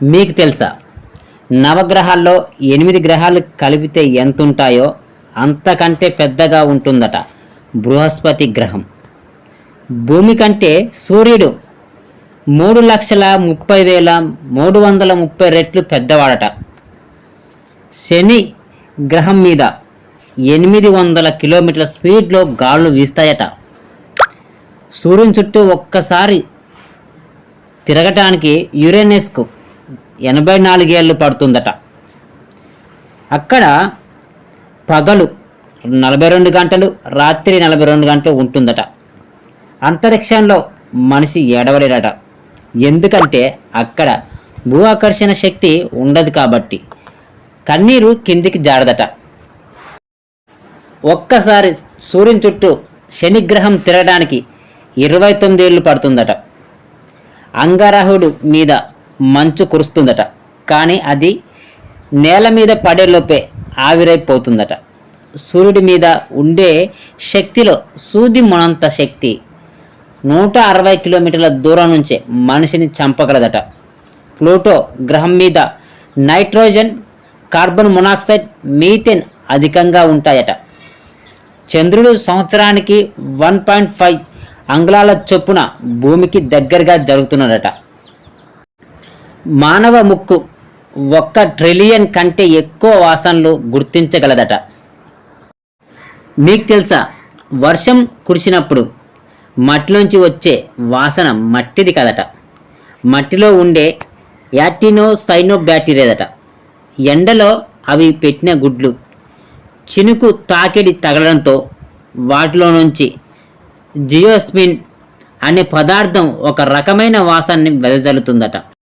మీకు తెలుసా, నవగ్రహాల్లో 8 గ్రహాలు కలిపితే ఎంత ఉంటాయో అంతకంటే పెద్దగా ఉంటుందట బృహస్పతి గ్రహం. భూమి కంటే సూర్యుడు 3,30,330 రెట్లు పెద్దవాడట. శని గ్రహం మీద 800 కిలోమీటర్ల స్పీడ్లో గాలులు వీస్తాయట. సూర్యుని చుట్టూ ఒక్కసారి తిరగటానికి యురేనస్కు 84 ఏళ్ళు పడుతుందట. అక్కడ పగలు 42 గంటలు, రాత్రి 42 గంటలు ఉంటుందట. అంతరిక్షంలో మనిషి ఏడవలేడట, ఎందుకంటే అక్కడ భూ ఆకర్షణ శక్తి ఉండదు కాబట్టి. కన్నీరు కిందికి జారదట. ఒక్కసారి సూర్యుని చుట్టూ శనిగ్రహం తిరగడానికి 29 ఏళ్ళు పడుతుందట. అంగారకుడి మీద మంచు కురుస్తుందట, కానీ అది నేల మీద పడేలోపే ఆవిరైపోతుందట. సూర్యుడి మీద ఉండే శక్తిలో సూది మొనంత శక్తి 160 కిలోమీటర్ల దూరం నుంచే మనిషిని చంపగలదట. ప్లూటో గ్రహం మీద నైట్రోజన్, కార్బన్ మోనాక్సైడ్, మీథేన్ అధికంగా ఉంటాయట. చంద్రుడు సంవత్సరానికి 1.5 అంగుళాల చొప్పున భూమికి దగ్గరగా జరుగుతున్నాడట. మానవ ముక్కు 1 ట్రిలియన్ కంటే ఎక్కువ వాసనలు గుర్తించగలదట. మీకు తెలుసా, వర్షం కురిసినప్పుడు మట్టిలోంచి వచ్చే వాసన మట్టిది కదట, మట్టిలో ఉండే యాక్టినోసైనోబ్యాక్టీరియాదట. ఎండలో అవి పెట్టిన గుడ్లు చినుకు తాకిడి తగలడంతో వాటిలో నుంచి జియోస్మిన్ అనే పదార్థం ఒక రకమైన వాసనని వెదజల్లుతుందట.